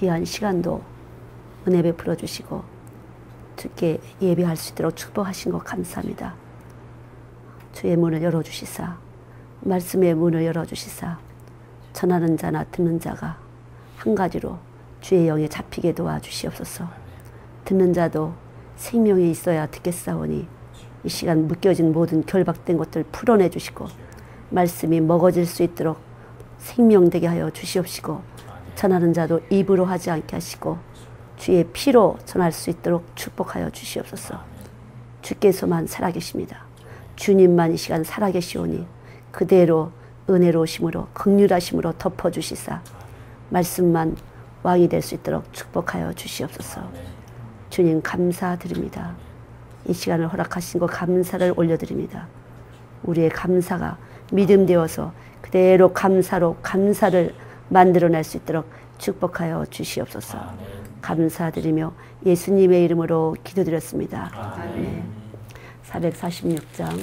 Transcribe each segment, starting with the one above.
귀한 시간도 은혜 베풀어 주시고 주께 예배할 수 있도록 축복하신 것 감사합니다. 주의 문을 열어주시사 말씀의 문을 열어주시사 전하는 자나 듣는 자가 한 가지로 주의 영에 잡히게 도와주시옵소서. 듣는 자도 생명이 있어야 듣겠사오니 이 시간 묶여진 모든 결박된 것들 풀어내 주시고 말씀이 먹어질 수 있도록 생명되게 하여 주시옵시고 전하는 자도 입으로 하지 않게 하시고 주의 피로 전할 수 있도록 축복하여 주시옵소서. 주께서만 살아계십니다. 주님만 이 시간 살아계시오니 그대로 은혜로우심으로 긍휼하심으로 덮어주시사 말씀만 왕이 될 수 있도록 축복하여 주시옵소서. 주님 감사드립니다. 이 시간을 허락하신 것 감사를 올려드립니다. 우리의 감사가 믿음 되어서 그대로 감사로 감사를 만들어낼 수 있도록 축복하여 주시옵소서. 감사드리며 예수님의 이름으로 기도드렸습니다. 아멘. 446장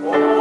오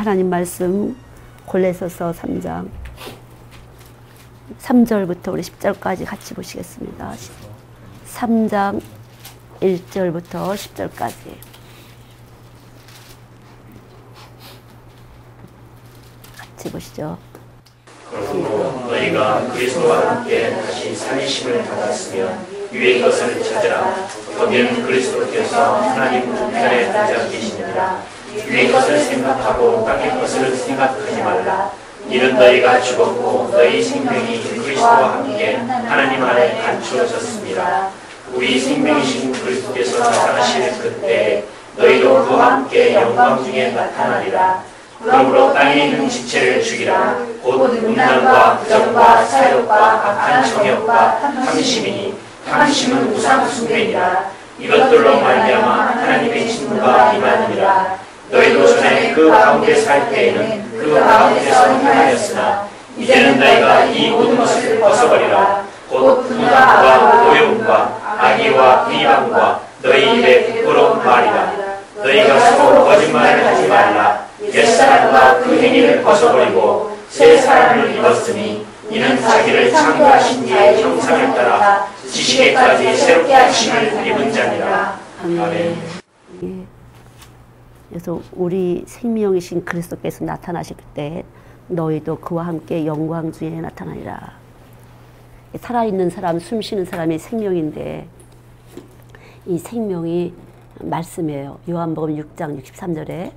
하나님 말씀 골레서서 3장 3절부터 우리 10절까지 같이 보시겠습니다. 3장 1절부터 10절까지. 같이 보시죠. 그러므로 너희가 그리스도와 함께 다시 살리심을 받았으면 위의 것을 찾으라. 거기는 그리스도께서 하나님 우편에 앉아 계시느니라. 위의 것을 생각하고 땅의 것을 생각하지 말라. 이는 너희가 죽었고 너희 생명이 그리스도와 함께 하나님 안에 감추어졌습니다. 우리 생명이신 그리스도께서 나타나실 그때 너희도 그와 함께 영광 중에 나타나리라. 그러므로 땅에 있는 지체를 죽이라. 곧 음란과 부정과 사욕과 악한 정욕과 탐심이니 탐심은 우상 숭배니라. 이것들로 말미암아 하나님의 진노가 임하느니라. 너희도 전에 그 가운데 살 때에는 그 가운데서 행하였으나 이제는 너희가 이 모든 것을 벗어버리라. 곧 분노와 노여움과 악의와 비방과 너희 입에 부끄러운 말이라. 너희가 서로 거짓말을 하지 말라. 옛사람과 그 행위를 벗어버리고 새 사람을 입었으니 이는 자기를 창조하신 이의 형상을 따라 지식에까지 새롭게 하심을 입은 자니라. 아멘. 예. 그래서 우리 생명이신 그리스도께서 나타나실 때 너희도 그와 함께 영광 중에 나타나리라. 살아있는 사람, 숨쉬는 사람이 생명인데 이 생명이 말씀이에요. 요한복음 6장 63절에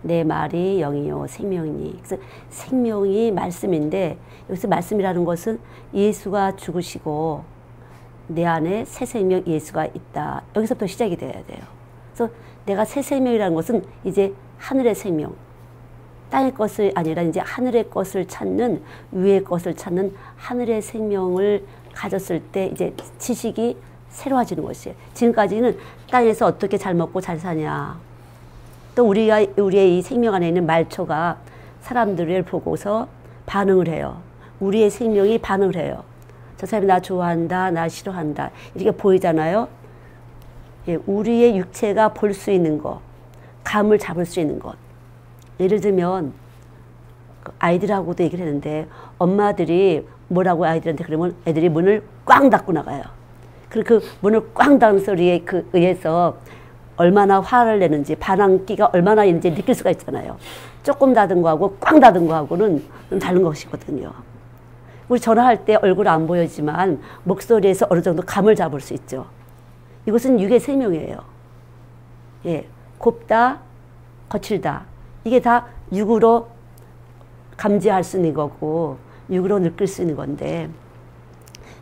내 말이 영이요 생명이니. 그래서 생명이 말씀인데 여기서 말씀이라는 것은 예수가 죽으시고 내 안에 새 생명 예수가 있다. 여기서부터 시작이 돼야 돼요. 그래서 내가 새 생명이라는 것은 이제 하늘의 생명, 땅의 것이 아니라 이제 하늘의 것을 찾는, 위의 것을 찾는 하늘의 생명을 가졌을 때 이제 지식이 새로워지는 것이에요. 지금까지는 땅에서 어떻게 잘 먹고 잘 사냐, 또 우리의 이 생명 안에 있는 말초가 사람들을 보고서 반응을 해요. 우리의 생명이 반응을 해요. 저 사람이 나 좋아한다, 나 싫어한다, 이렇게 보이잖아요. 예, 우리의 육체가 볼 수 있는 것, 감을 잡을 수 있는 것. 예를 들면 아이들하고도 얘기를 했는데 엄마들이 뭐라고 아이들한테 그러면 애들이 문을 꽝 닫고 나가요. 그리고 그 문을 꽝 닫는 소리에 의해서 얼마나 화를 내는지, 반항기가 얼마나 있는지 느낄 수가 있잖아요. 조금 닫은 거하고 꽝 닫은 거하고는 좀 다른 것이거든요. 우리 전화할 때 얼굴 안 보이지만 목소리에서 어느 정도 감을 잡을 수 있죠. 이것은 육의 생명이에요. 예, 곱다, 거칠다. 이게 다 육으로 감지할 수 있는 거고 육으로 느낄 수 있는 건데,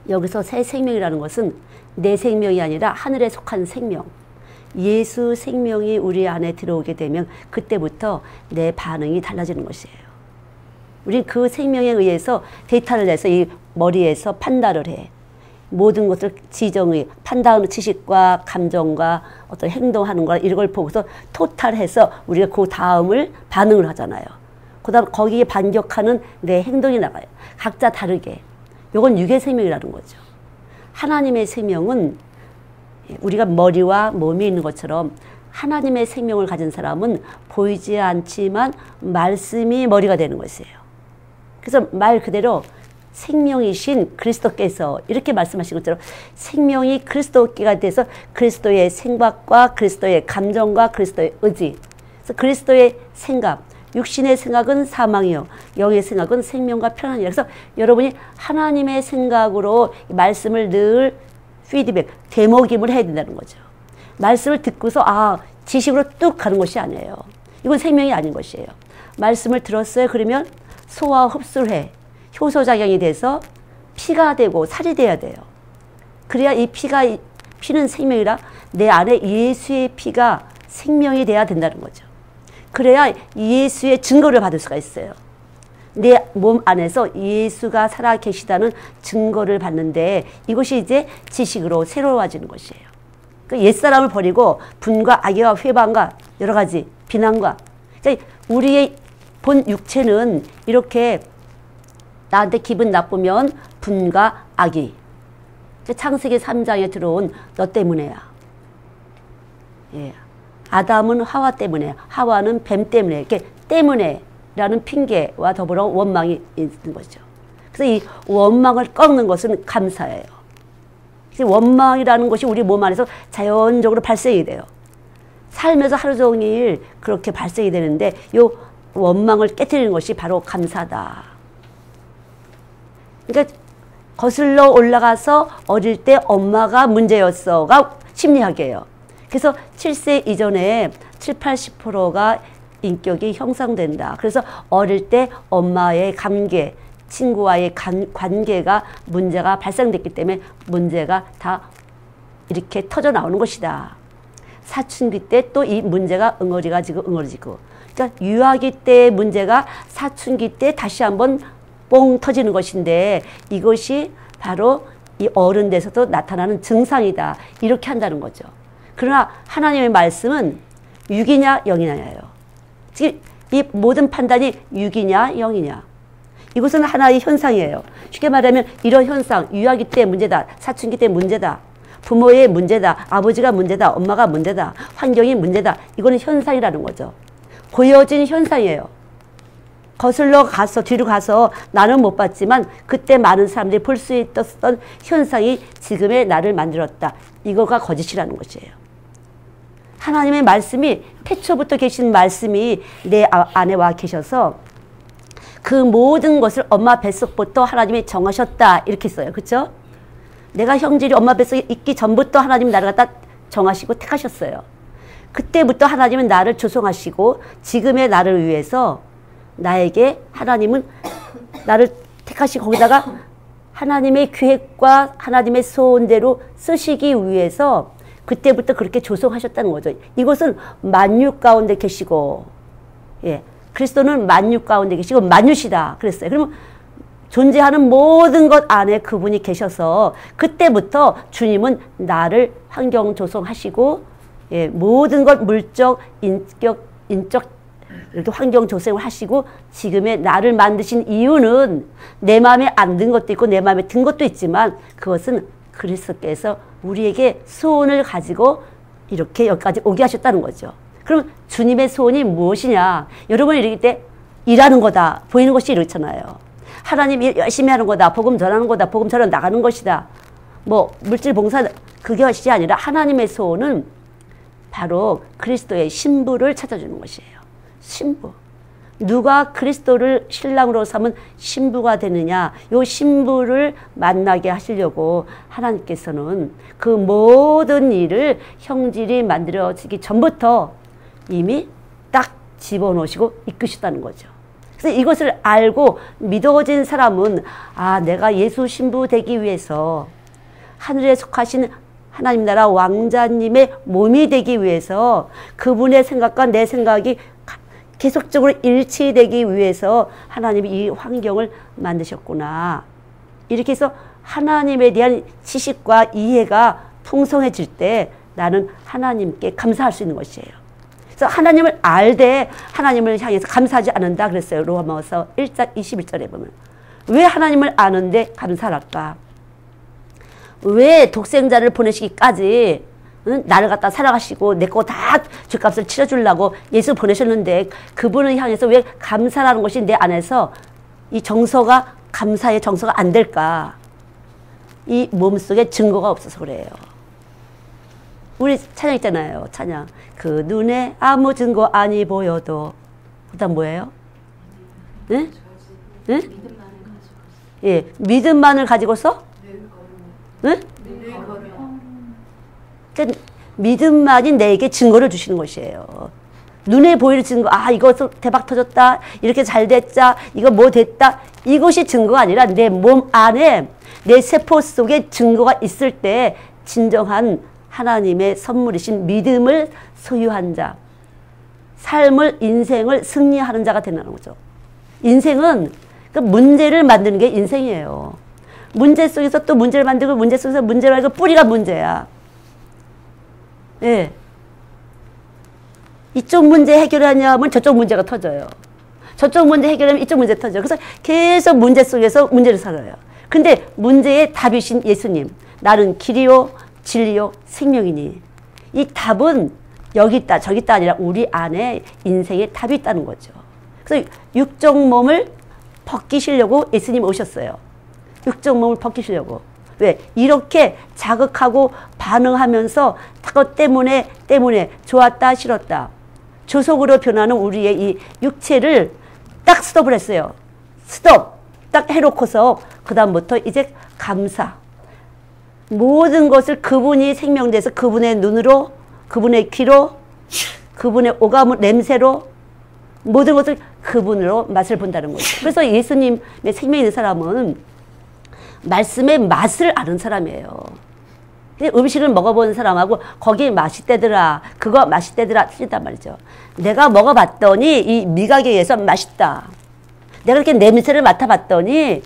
여기서 새 생명이라는 것은 내 생명이 아니라 하늘에 속한 생명, 예수 생명이 우리 안에 들어오게 되면 그때부터 내 반응이 달라지는 것이에요. 우린 그 생명에 의해서 데이터를 내서 이 머리에서 판단을 해. 모든 것을 지정의, 판단하는 지식과 감정과 어떤 행동하는 거 이런 걸 보고서 토탈해서 우리가 그 다음을 반응을 하잖아요. 그 다음 거기에 반격하는 내 행동이 나가요. 각자 다르게. 이건 육의 생명이라는 거죠. 하나님의 생명은 우리가 머리와 몸이 있는 것처럼 하나님의 생명을 가진 사람은 보이지 않지만 말씀이 머리가 되는 것이에요. 그래서 말 그대로 생명이신 그리스도께서 이렇게 말씀하신 것처럼 생명이 그리스도께가 돼서 그리스도의 생각과 그리스도의 감정과 그리스도의 의지, 그래서 그리스도의 생각, 육신의 생각은 사망이요 영의 생각은 생명과 편안이라. 그래서 여러분이 하나님의 생각으로 말씀을 늘 피드백, 되먹임을 해야 된다는 거죠. 말씀을 듣고서 지식으로 뚝 가는 것이 아니에요. 이건 생명이 아닌 것이에요. 말씀을 들었어요. 그러면 소화 흡수를 해. 효소작용이 돼서 피가 되고 살이 돼야 돼요. 그래야 이 피는 생명이라 내 안에 예수의 피가 생명이 돼야 된다는 거죠. 그래야 예수의 증거를 받을 수가 있어요. 내 몸 안에서 예수가 살아 계시다는 증거를 받는데 이것이 이제 지식으로 새로워지는 것이에요. 그 옛사람을 버리고 분과 악의와 회방과 여러 가지 비난과, 그러니까 우리의 본 육체는 이렇게 나한테 기분 나쁘면 분과 악의, 창세기 3장에 들어온 너 때문에야. 예. 아담은 하와 때문에, 하와는 뱀 때문에. 이렇게 때문에 라는 핑계와 더불어 원망이 있는 거죠. 그래서 이 원망을 꺾는 것은 감사예요. 원망이라는 것이 우리 몸 안에서 자연적으로 발생이 돼요. 살면서 하루 종일 그렇게 발생이 되는데 이 원망을 깨트리는 것이 바로 감사다. 그러니까 거슬러 올라가서 어릴 때 엄마가 문제였어가 심리학이에요. 그래서 7세 이전에 70~80%가 인격이 형성된다. 그래서 어릴 때 엄마의 관계, 친구와의 관계가 문제가 발생됐기 때문에 문제가 다 이렇게 터져 나오는 것이다. 사춘기 때 또 이 문제가 응어리지고 그러니까 유아기 때의 문제가 사춘기 때 다시 한번 뽕 터지는 것인데 이것이 바로 이 어른 돼서도 나타나는 증상이다. 이렇게 한다는 거죠. 그러나 하나님의 말씀은 6이냐 0이냐예요. 즉 이 모든 판단이 6이냐 0이냐. 이것은 하나의 현상이에요. 쉽게 말하면 이런 현상, 유아기 때 문제다, 사춘기 때 문제다, 부모의 문제다, 아버지가 문제다, 엄마가 문제다, 환경이 문제다. 이거는 현상이라는 거죠. 보여진 현상이에요. 거슬러 가서 뒤로 가서 나는 못 봤지만 그때 많은 사람들이 볼 수 있었던 현상이 지금의 나를 만들었다. 이거가 거짓이라는 것이에요. 하나님의 말씀이 태초부터 계신 말씀이 내 안에 와 계셔서 그 모든 것을 엄마 뱃속부터 하나님이 정하셨다. 이렇게 써요. 그렇죠? 내가 형질이 엄마 뱃속에 있기 전부터 하나님 나를 갖다 정하시고 택하셨어요. 그때부터 하나님은 나를 조성하시고 지금의 나를 위해서 나에게 하나님은 나를 택하시고 거기다가 하나님의 계획과 하나님의 소원대로 쓰시기 위해서 그때부터 그렇게 조성하셨다는 거죠. 이것은 만유 가운데 계시고, 예, 그리스도는 만유 가운데 계시고 만유시다 그랬어요. 그러면 존재하는 모든 것 안에 그분이 계셔서 그때부터 주님은 나를 환경 조성하시고, 예, 모든 것 물적, 인적 이렇게 환경 조성을 하시고 지금의 나를 만드신 이유는 내 마음에 안 든 것도 있고 내 마음에 든 것도 있지만 그것은 그리스도께서 우리에게 소원을 가지고 이렇게 여기까지 오게 하셨다는 거죠. 그럼 주님의 소원이 무엇이냐? 여러분이 이럴 때 일하는 거다. 보이는 것이 이렇잖아요. 하나님 일 열심히 하는 거다. 복음 전하는 거다. 복음 전해 나가는 것이다. 뭐 물질 봉사 그것이 아니라 하나님의 소원은 바로 그리스도의 신부를 찾아주는 것이에요. 신부. 누가 그리스도를 신랑으로 삼은 신부가 되느냐. 요 신부를 만나게 하시려고 하나님께서는 그 모든 일을 형질이 만들어지기 전부터 이미 딱 집어넣으시고 이끄셨다는 거죠. 그래서 이것을 알고 믿어진 사람은 아, 내가 예수 신부 되기 위해서 하늘에 속하신 하나님 나라 왕자님의 몸이 되기 위해서 그분의 생각과 내 생각이 계속적으로 일치되기 위해서 하나님이 이 환경을 만드셨구나. 이렇게 해서 하나님에 대한 지식과 이해가 풍성해질 때 나는 하나님께 감사할 수 있는 것이에요. 그래서 하나님을 알되 하나님을 향해서 감사하지 않는다 그랬어요. 로마서 1장 21절에 보면. 왜 하나님을 아는데 감사할까? 왜 독생자를 보내시기까지 나를 갖다 사랑하시고 내 거 다 죗값을 치러주려고 예수 보내셨는데 그분을 향해서 왜 감사라는 것이 내 안에서 이 정서가 감사의 정서가 안 될까? 이 몸속에 증거가 없어서 그래요. 우리 찬양 있잖아요. 찬양. 그 눈에 아무 증거 아니 보여도 그다음 뭐예요? 응? 응? 예, 믿음만을 가지고서? 응? 그러니까 믿음만이 내게 증거를 주시는 것이에요. 눈에 보이는 증거, 아, 이거 대박 터졌다, 이렇게 잘 됐다, 이거 뭐 됐다, 이것이 증거가 아니라 내 몸 안에, 내 세포 속에 증거가 있을 때 진정한 하나님의 선물이신 믿음을 소유한 자, 삶을, 인생을 승리하는 자가 된다는 거죠. 인생은 그 문제를 만드는 게 인생이에요. 문제 속에서 또 문제를 만들고 문제 속에서 문제를 하고 뿌리가 문제야. 예. 이쪽 문제 해결하냐면 저쪽 문제가 터져요. 저쪽 문제 해결하면 이쪽 문제 터져요. 그래서 계속 문제 속에서 문제를 살아요. 근데 문제의 답이신 예수님. 나는 길이요, 진리요, 생명이니. 이 답은 여기 있다, 저기 있다 아니라 우리 안에 인생의 답이 있다는 거죠. 그래서 육적 몸을 벗기시려고 예수님 오셨어요. 육적 몸을 벗기시려고. 왜? 이렇게 자극하고 반응하면서 그것 때문에 좋았다 싫었다 조속으로 변하는 우리의 이 육체를 딱 스톱을 했어요. 스톱 딱 해놓고서 그 다음부터 이제 감사, 모든 것을 그분이 생명돼서 그분의 눈으로, 그분의 귀로, 그분의 오감 냄새로 모든 것을 그분으로 맛을 본다는 거죠. 그래서 예수님의 생명이 있는 사람은 말씀의 맛을 아는 사람이에요. 음식을 먹어본 사람하고 거기 맛있대더라, 그거 맛있대더라 틀린단 말이죠. 내가 먹어봤더니 이 미각에 의해서 맛있다. 내가 이렇게 냄새를 맡아봤더니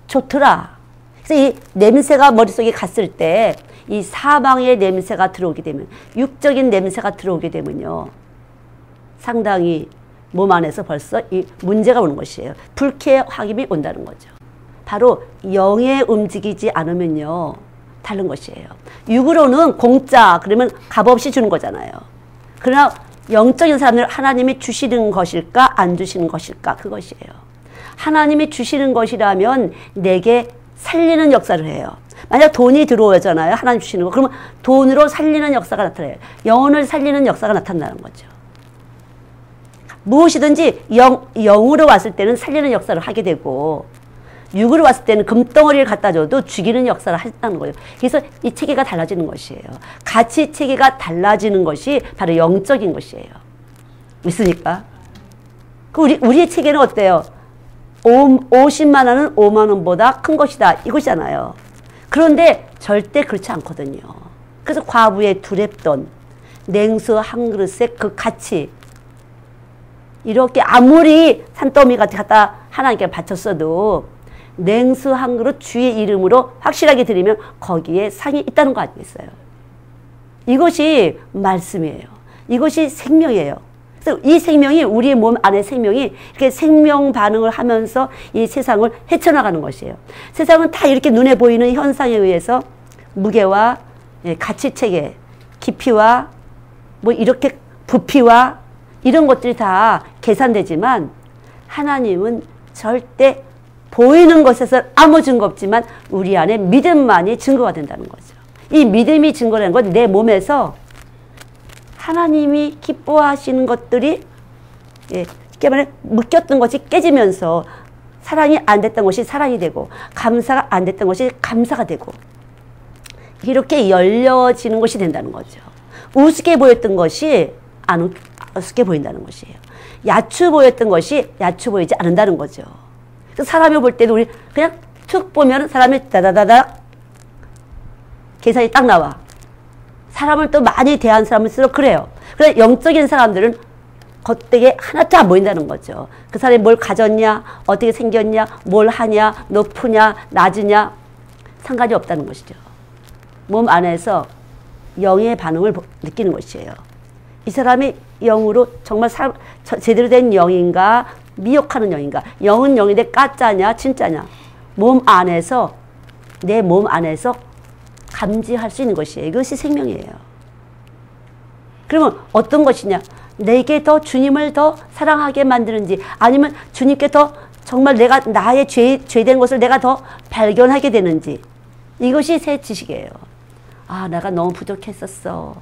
좋더라. 그래서 이 냄새가 머릿속에 갔을 때 이 사망의 냄새가 들어오게 되면, 육적인 냄새가 들어오게 되면요, 상당히 몸 안에서 벌써 이 문제가 오는 것이에요. 불쾌 확임이 온다는 거죠. 바로 영에 움직이지 않으면요 다른 것이에요. 육으로는 공짜 그러면 값없이 주는 거잖아요. 그러나 영적인 사람들은 하나님이 주시는 것일까 안 주시는 것일까, 그것이에요. 하나님이 주시는 것이라면 내게 살리는 역사를 해요. 만약 돈이 들어오잖아요. 하나님 주시는 거. 그러면 돈으로 살리는 역사가 나타나요. 영혼을 살리는 역사가 나타나는 거죠. 무엇이든지 영으로 왔을 때는 살리는 역사를 하게 되고, 육으로 왔을 때는 금덩어리를 갖다 줘도 죽이는 역사를 한다는 거예요. 그래서 이 체계가 달라지는 것이에요. 가치 체계가 달라지는 것이 바로 영적인 것이에요. 믿습니까? 우리의 체계는 어때요? 50만 원은 5만 원보다 큰 것이다, 이것이잖아요. 그런데 절대 그렇지 않거든요. 그래서 과부의 두 랩돈, 냉수 한 그릇의 그 가치, 이렇게 아무리 산더미같이 갖다 하나님께 바쳤어도 냉수 한 그릇 주의 이름으로 확실하게 드리면 거기에 상이 있다는 거 아니겠어요? 이것이 말씀이에요. 이것이 생명이에요. 그래서 이 생명이, 우리의 몸 안의 생명이 이렇게 생명 반응을 하면서 이 세상을 헤쳐나가는 것이에요. 세상은 다 이렇게 눈에 보이는 현상에 의해서 무게와 가치체계, 깊이와 뭐 이렇게 부피와 이런 것들이 다 계산되지만, 하나님은 절대 보이는 것에서 아무 증거 없지만 우리 안에 믿음만이 증거가 된다는 거죠. 이 믿음이 증거라는 건 내 몸에서 하나님이 기뻐하시는 것들이, 묶였던 것이 깨지면서 사랑이 안 됐던 것이 사랑이 되고, 감사가 안 됐던 것이 감사가 되고, 이렇게 열려지는 것이 된다는 거죠. 우습게 보였던 것이 안 우습게 보인다는 것이에요. 야추 보였던 것이 야추 보이지 않는다는 거죠. 사람을 볼 때도 우리 그냥 툭 보면 사람이 다다다닥 계산이 딱 나와. 사람을 또 많이 대한 사람일수록 그래요. 그래, 영적인 사람들은 겉되게 하나도 안 보인다는 거죠. 그 사람이 뭘 가졌냐, 어떻게 생겼냐, 뭘 하냐, 높으냐, 낮으냐, 상관이 없다는 것이죠. 몸 안에서 영의 반응을 느끼는 것이에요. 이 사람이 영으로 정말 제대로 된 영인가, 미혹하는 영인가. 영은 영인데 가짜냐, 진짜냐. 몸 안에서, 내 몸 안에서 감지할 수 있는 것이에요. 이것이 생명이에요. 그러면 어떤 것이냐? 내게 더 주님을 더 사랑하게 만드는지, 아니면 주님께 더 정말 내가 나의 죄된 것을 내가 더 발견하게 되는지, 이것이 새 지식이에요. 아, 내가 너무 부족했었어.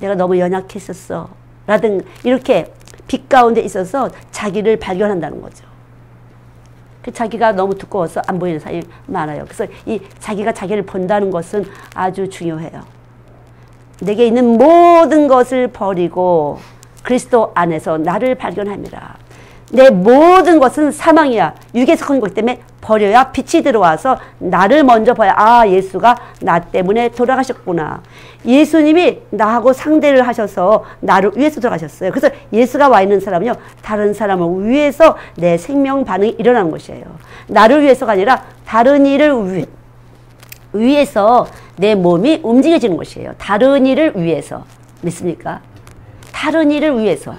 내가 너무 연약했었어. 라든 이렇게 빛 가운데 있어서 자기를 발견한다는 거죠. 자기가 너무 두꺼워서 안 보이는 사람이 많아요. 그래서 이 자기가 자기를 본다는 것은 아주 중요해요. 내게 있는 모든 것을 버리고 그리스도 안에서 나를 발견합니다. 내 모든 것은 사망이야. 육에서 큰 거기 때문에 버려야 빛이 들어와서 나를 먼저 봐야, 아, 예수가 나 때문에 돌아가셨구나. 예수님이 나하고 상대를 하셔서 나를 위해서 돌아가셨어요. 그래서 예수가 와 있는 사람은요, 다른 사람을 위해서 내 생명 반응이 일어나는 것이에요. 나를 위해서가 아니라 다른 일을 위해서 내 몸이 움직여지는 것이에요. 다른 일을 위해서. 믿습니까? 다른 일을 위해서.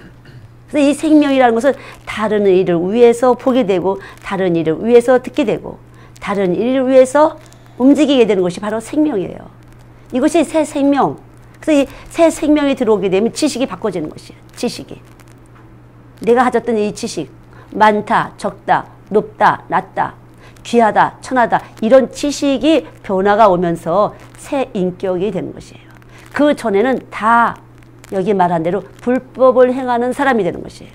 그래서 이 생명이라는 것은 다른 일을 위해서 보게 되고, 다른 일을 위해서 듣게 되고, 다른 일을 위해서 움직이게 되는 것이 바로 생명이에요. 이것이 새 생명. 그래서 이 새 생명이 들어오게 되면 지식이 바꿔지는 것이에요. 지식이. 내가 가졌던 이 지식. 많다, 적다, 높다, 낮다, 귀하다, 천하다 이런 지식이 변화가 오면서 새 인격이 되는 것이에요. 그 전에는 다 여기 말한 대로 불법을 행하는 사람이 되는 것이에요.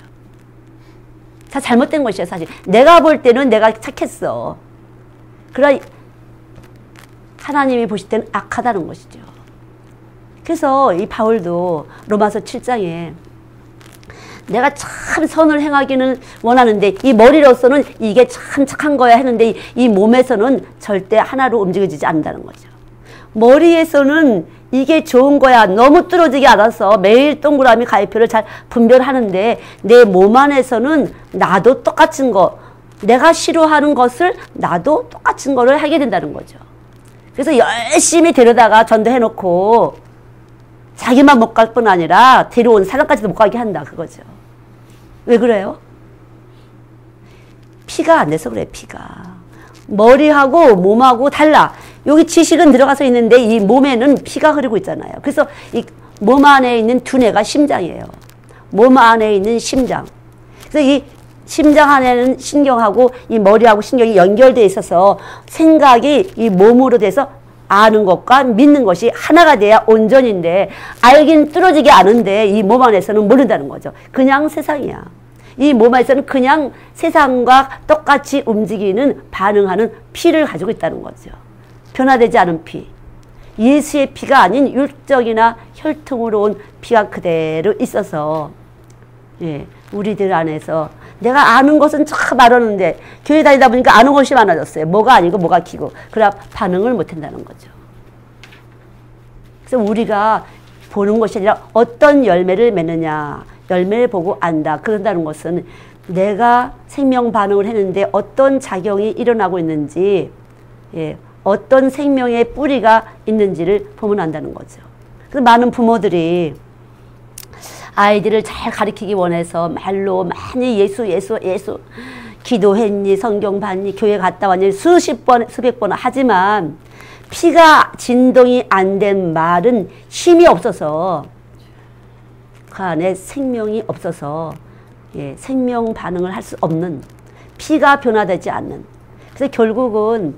다 잘못된 것이에요. 사실 내가 볼 때는 내가 착했어. 그러나 하나님이 보실 때는 악하다는 것이죠. 그래서 이 바울도 로마서 7장에 내가 참 선을 행하기는 원하는데 이 머리로서는 이게 참 착한 거야 했는데 이 몸에서는 절대 하나로 움직여지지 않는다는 거죠. 머리에서는 이게 좋은 거야 너무 뚫어지게 알아서 매일 동그라미 가위표를 잘 분별하는데 내 몸 안에서는 나도 똑같은 거, 내가 싫어하는 것을 나도 똑같은 거를 하게 된다는 거죠. 그래서 열심히 데려다가 전도해놓고 자기만 못 갈 뿐 아니라 데려온 사람까지도 못 가게 한다 그거죠. 왜 그래요? 피가 안 돼서 그래. 피가 머리하고 몸하고 달라. 여기 지식은 들어가서 있는데 이 몸에는 피가 흐르고 있잖아요. 그래서 이 몸 안에 있는 두뇌가 심장이에요. 몸 안에 있는 심장. 그래서 이 심장 안에는 신경하고 이 머리하고 신경이 연결되어 있어서 생각이 이 몸으로 돼서 아는 것과 믿는 것이 하나가 돼야 온전인데 알긴 뚫어지게 아는데 이 몸 안에서는 모른다는 거죠. 그냥 세상이야. 이 몸 안에서는 그냥 세상과 똑같이 움직이는 반응하는 피를 가지고 있다는 거죠. 변화되지 않은 피. 예수의 피가 아닌 율적이나 혈통으로 온 피가 그대로 있어서 예, 우리들 안에서 내가 아는 것은 참 많았는데 교회 다니다 보니까 아는 것이 많아졌어요. 뭐가 아니고 뭐가 기고 그래 반응을 못한다는 거죠. 그래서 우리가 보는 것이 아니라 어떤 열매를 맺느냐 열매를 보고 안다. 그런다는 것은 내가 생명 반응을 했는데 어떤 작용이 일어나고 있는지 예, 어떤 생명의 뿌리가 있는지를 보면 안다는 거죠. 그래서 많은 부모들이 아이들을 잘 가르치기 원해서 말로 많이 예수 기도했니 성경 봤니 교회 갔다 왔니 수십 번 수백 번 하지만 피가 진동이 안 된 말은 힘이 없어서 그 안에 생명이 없어서 예, 생명 반응을 할 수 없는 피가 변화되지 않는 그래서 결국은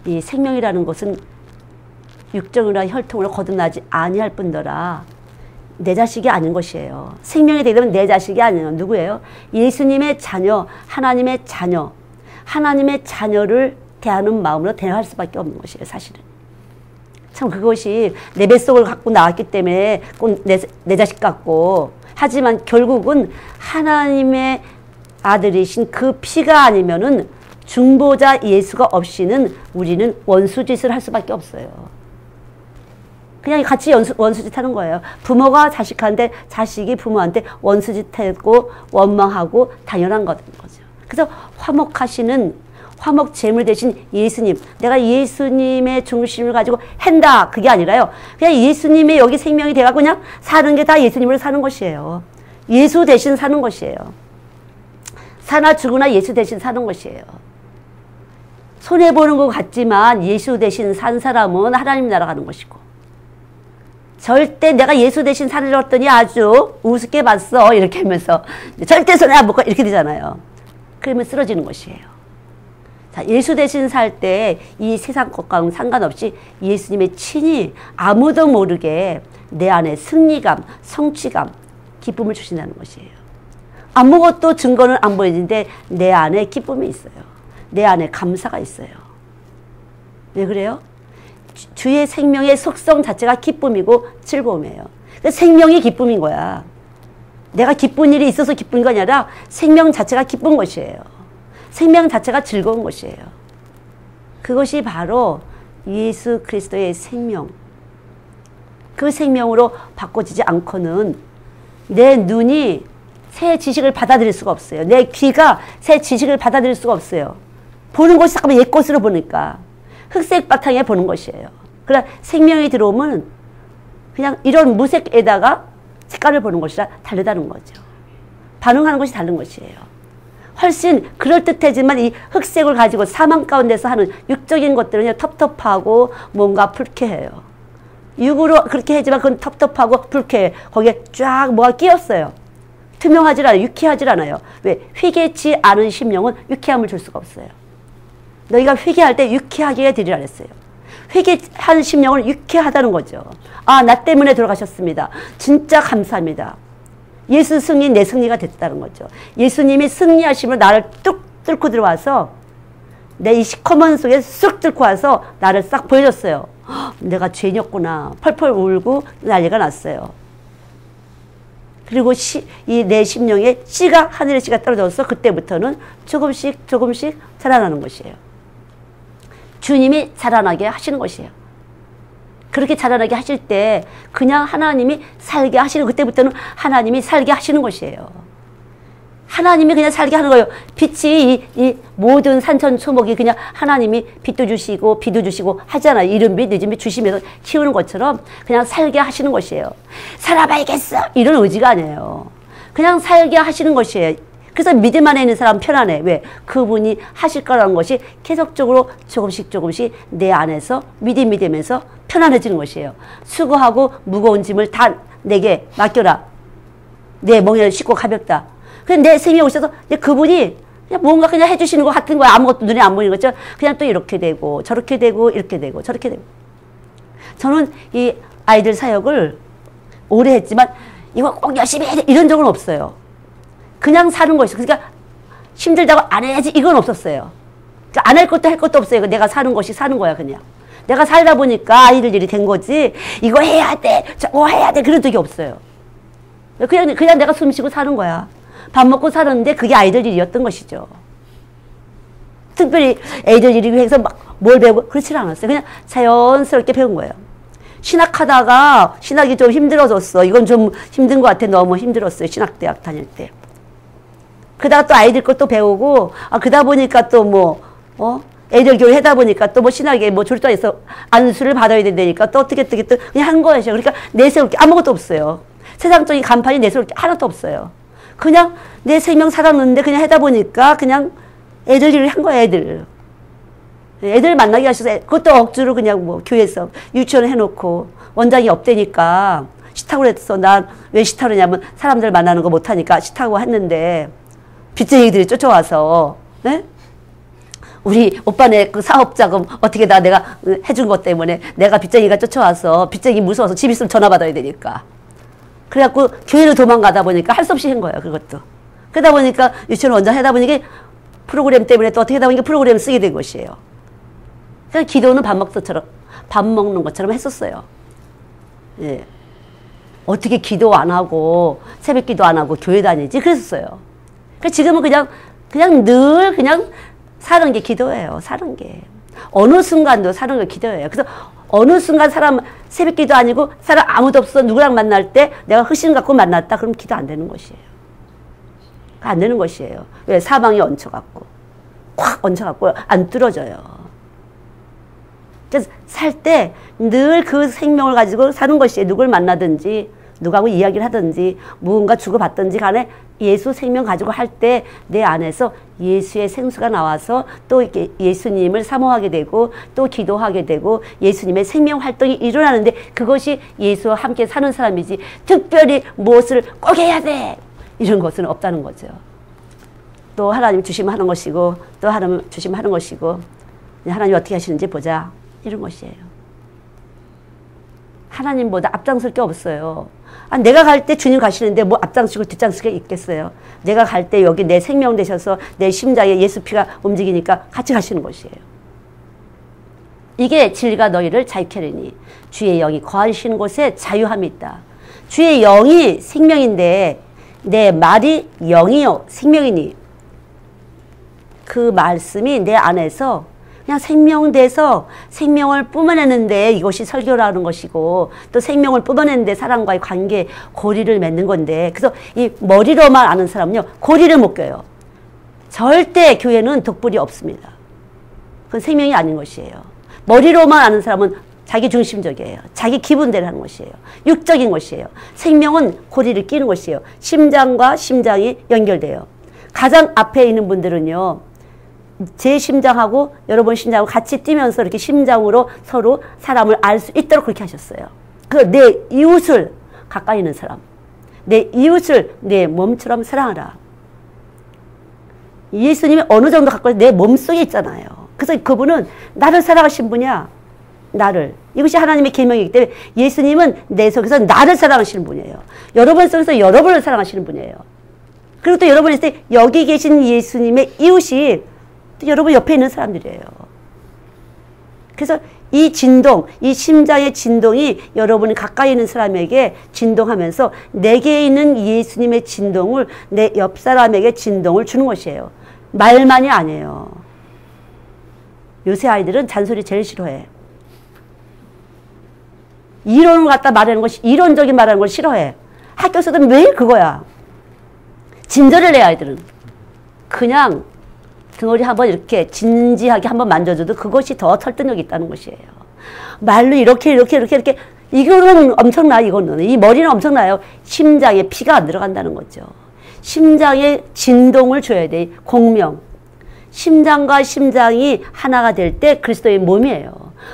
이 생명이라는 것은 육정이나 혈통으로 거듭나지 아니할 뿐더라 내 자식이 아닌 것이에요. 생명이 되게 되면 내 자식이 아니에요. 누구예요? 예수님의 자녀, 하나님의 자녀. 하나님의 자녀를 대하는 마음으로 대할 수밖에 없는 것이에요. 사실은. 참 그것이 내 뱃속을 갖고 나왔기 때문에 꼭 내 자식 같고 하지만 결국은 하나님의 아들이신 그 피가 아니면은 중보자 예수가 없이는 우리는 원수짓을 할 수밖에 없어요. 그냥 같이 원수짓 하는 거예요. 부모가 자식한테, 자식이 부모한테 원수짓하고 원망하고 당연한 거죠. 그래서 화목하시는 화목 제물 대신 예수님, 내가 예수님의 중심을 가지고 한다. 그게 아니라요. 그냥 예수님의 여기 생명이 돼가지고 그냥 사는 게 다 예수님으로 사는 것이에요. 예수 대신 사는 것이에요. 사나 죽으나 예수 대신 사는 것이에요. 손해보는 것 같지만 예수 대신 산 사람은 하나님 나라 가는 것이고 절대 내가 예수 대신 살았더니 아주 우습게 봤어 이렇게 하면서 절대 손해 안 보고 이렇게 되잖아요. 그러면 쓰러지는 것이에요. 자, 예수 대신 살 때 이 세상 것과는 상관없이 예수님의 친히 아무도 모르게 내 안에 승리감, 성취감, 기쁨을 주신다는 것이에요. 아무것도 증거는 안 보이는데 내 안에 기쁨이 있어요. 내 안에 감사가 있어요. 왜 그래요? 주의 생명의 속성 자체가 기쁨이고 즐거움이에요. 생명이 기쁨인 거야. 내가 기쁜 일이 있어서 기쁜 게 아니라 생명 자체가 기쁜 것이에요. 생명 자체가 즐거운 것이에요. 그것이 바로 예수 그리스도의 생명. 그 생명으로 바꿔지지 않고는 내 눈이 새 지식을 받아들일 수가 없어요. 내 귀가 새 지식을 받아들일 수가 없어요. 보는 것이 잠깐만 옛 것으로 보니까 흑색 바탕에 보는 것이에요. 그러나 생명이 들어오면 그냥 이런 무색에다가 색깔을 보는 것이라 다르다는 거죠. 반응하는 것이 다른 것이에요. 훨씬 그럴듯하지만 이 흑색을 가지고 사망 가운데서 하는 육적인 것들은 텁텁하고 뭔가 불쾌해요. 육으로 그렇게 하지만 그건 텁텁하고 불쾌해. 거기에 쫙 뭐가 끼었어요. 투명하지 않아요. 유쾌하지 않아요. 왜? 회개치 않은 심령은 유쾌함을 줄 수가 없어요. 너희가 회개할 때 유쾌하게 되리라 그랬어요. 회개한 심령은 유쾌하다는 거죠. 아, 나 때문에 돌아가셨습니다. 진짜 감사합니다. 예수 승리, 내 승리가 됐다는 거죠. 예수님이 승리하심으로 나를 뚝 뚫고 들어와서 내 이 시커먼 속에 쑥 뚫고 와서 나를 싹 보여줬어요. 내가 죄인이었구나. 펄펄 울고 난리가 났어요. 그리고 이 내 심령에 씨가, 하늘의 씨가 떨어져서 그때부터는 조금씩 조금씩 자라나는 것이에요. 주님이 자라나게 하시는 것이에요. 그렇게 자라나게 하실 때 그냥 하나님이 살게 하시는, 그때부터는 하나님이 살게 하시는 것이에요. 하나님이 그냥 살게 하는 거예요. 빛이 이 모든 산천초목이 그냥 하나님이 빛도 주시고 비도 주시고 하잖아요. 이른 빛 늦은 빛 주시면서 키우는 것처럼 그냥 살게 하시는 것이에요. 살아봐야겠어 이런 의지가 아니에요. 그냥 살게 하시는 것이에요. 그래서 믿음 안에 있는 사람은 편안해. 왜? 그분이 하실 거라는 것이 계속적으로 조금씩 조금씩 내 안에서 믿음이 되면서 편안해지는 것이에요. 수고하고 무거운 짐을 다 내게 맡겨라. 내 멍에를 싣고 가볍다. 그냥 내 생명이 오셔서 그분이 그냥 뭔가 그냥 해주시는 것 같은 거야. 아무것도 눈에 안 보이는 거죠. 그냥 또 이렇게 되고 저렇게 되고 이렇게 되고 저렇게 되고. 저는 이 아이들 사역을 오래 했지만 이거 꼭 열심히 해야 돼 이런 적은 없어요. 그냥 사는 것이죠. 그러니까 힘들다고 안 해야지 이건 없었어요. 그러니까 안 할 것도 할 것도 없어요. 내가 사는 것이 사는 거야 그냥. 내가 살다 보니까 아이들 일이 된 거지. 이거 해야 돼, 저거 해야 돼 그런 적이 없어요. 그냥 내가 숨 쉬고 사는 거야. 밥 먹고 살았는데 그게 아이들 일이었던 것이죠. 특별히 애들 일이고 해서 막 뭘 배우고 그렇지 않았어요. 그냥 자연스럽게 배운 거예요. 신학하다가 신학이 좀 힘들어졌어. 이건 좀 힘든 것 같아. 너무 힘들었어요. 신학대학 다닐 때. 그러다가 또 아이들 것도 배우고, 그러다 보니까 또 애들 교육 하다 보니까 또 신학에 졸도해서 안수를 받아야 된다니까 또 어떻게 또 그냥 한 거예요. 그러니까 내세울 게 아무것도 없어요. 세상적인 간판이 내세울 게 하나도 없어요. 그냥 내 생명 살았는데 그냥 하다 보니까 그냥 애들 일을 한 거야, 애들 만나게 하셔서 그것도 억지로 그냥 교회에서 유치원 해놓고 원장이 없대니까 싫다고 그랬어. 난 왜 싫다고 그러냐면 사람들 만나는 거 못하니까 싫다고 했는데 빚쟁이들이 쫓아와서, 네? 우리 오빠네 그 사업자금 어떻게 내가 해준 것 때문에 내가 빚쟁이가 쫓아와서 빚쟁이 무서워서 집 있으면 전화 받아야 되니까. 그래갖고 교회로 도망가다 보니까 할 수 없이 한 거예요, 그것도. 그러다 보니까 유치원 원장 하다 보니까 프로그램 때문에 또 어떻게 하다 보니까 프로그램을 쓰게 된 것이에요. 그러니까 기도는 밥 먹는 것처럼 했었어요. 예. 어떻게 기도 안 하고 새벽 기도 안 하고 교회 다니지? 그랬었어요. 그러니까 지금은 그냥 늘 그냥 사는 게 기도예요. 사는 게. 어느 순간도 사는 게 기도예요. 그래서 어느 순간 새벽 기도 아니고 사람 아무도 없어. 누구랑 만날 때 내가 확신 갖고 만났다. 그럼 기도 안 되는 것이에요. 안 되는 것이에요. 왜? 사방이 얹혀갖고. 콱 얹혀갖고 안 뚫어져요. 그래서 살 때 늘 그 생명을 가지고 사는 것이에요. 누굴 만나든지 누구하고 이야기를 하든지 무언가 주고받든지 간에 예수 생명 가지고 할 때 내 안에서 예수의 생수가 나와서 또 이렇게 예수님을 사모하게 되고 또 기도하게 되고 예수님의 생명 활동이 일어나는데 그것이 예수와 함께 사는 사람이지 특별히 무엇을 꼭 해야 돼 이런 것은 없다는 거죠. 또 하나님 주시면 하는 것이고 또 하나님 주시면 하는 것이고 하나님 어떻게 하시는지 보자 이런 것이에요. 하나님보다 앞장설 게 없어요. 내가 갈 때 주님 가시는데 앞장서고 뒷장서가 있겠어요. 내가 갈 때 여기 내 생명 되셔서 내 심장에 예수 피가 움직이니까 같이 가시는 것이에요. 이게 진리가 너희를 자유케 하리니 주의 영이 거하시는 곳에 자유함이 있다. 주의 영이 생명인데 내 말이 영이요 생명이니 그 말씀이 내 안에서 그냥 생명돼서 생명을 뿜어내는데 이것이 설교라는 것이고 또 생명을 뿜어내는데 사람과의 관계 고리를 맺는 건데 그래서 이 머리로만 아는 사람은요 고리를 못 껴요. 절대 교회는 독불이 없습니다. 그건 생명이 아닌 것이에요. 머리로만 아는 사람은 자기 중심적이에요. 자기 기분대로 하는 것이에요. 육적인 것이에요. 생명은 고리를 끼는 것이에요. 심장과 심장이 연결돼요. 가장 앞에 있는 분들은요 제 심장하고 여러분 심장하고 같이 뛰면서 이렇게 심장으로 서로 사람을 알 수 있도록 그렇게 하셨어요. 그 내 이웃을 가까이 있는 사람, 내 이웃을 내 몸처럼 사랑하라. 예수님이 어느 정도 갖고 내 몸속에 있잖아요. 그래서 그분은 나를 사랑하신 분이야. 나를. 이것이 하나님의 계명이기 때문에 예수님은 내 속에서 나를 사랑하시는 분이에요. 여러분 속에서 여러분을 사랑하시는 분이에요. 그리고 또 여러분이 있을 때 여기 계신 예수님의 이웃이 또 여러분 옆에 있는 사람들이에요. 그래서 이 진동, 이 심장의 진동이 여러분이 가까이 있는 사람에게 진동하면서 내게 있는 예수님의 진동을 내 옆 사람에게 진동을 주는 것이에요. 말만이 아니에요. 요새 아이들은 잔소리 제일 싫어해. 이론을 갖다 말하는 것, 이론적인 말하는 걸 싫어해. 학교에서도 매일 그거야. 진절을 해, 아이들은. 그냥 등허리 한번 이렇게 진지하게 한번 만져줘도 그것이 더 설득력이 있다는 것이에요. 말로 이렇게. 이거는 엄청나, 이거는. 이 머리는 엄청나요. 심장에 피가 안 들어간다는 거죠. 심장에 진동을 줘야 돼. 공명. 심장과 심장이 하나가 될 때 그리스도의 몸이에요.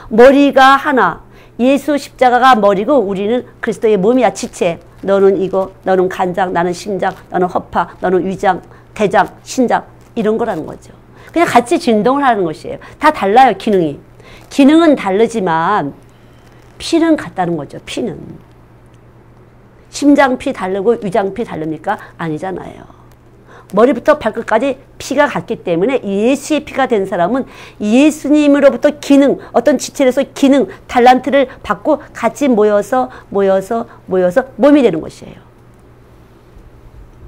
머리가 하나. 예수 십자가가 머리고 우리는 그리스도의 몸이야. 지체. 너는 이거, 너는 간장, 나는 심장, 너는 허파, 너는 위장, 대장, 신장. 이런 거라는 거죠. 그냥 같이 진동을 하는 것이에요. 다 달라요, 기능이. 기능은 다르지만 피는 같다는 거죠. 피는. 심장 피 다르고 위장 피 다릅니까? 아니잖아요. 머리부터 발끝까지 피가 같기 때문에 예수의 피가 된 사람은 예수님으로부터 기능, 어떤 지체에서 기능, 달란트를 받고 같이 모여서 몸이 되는 것이에요.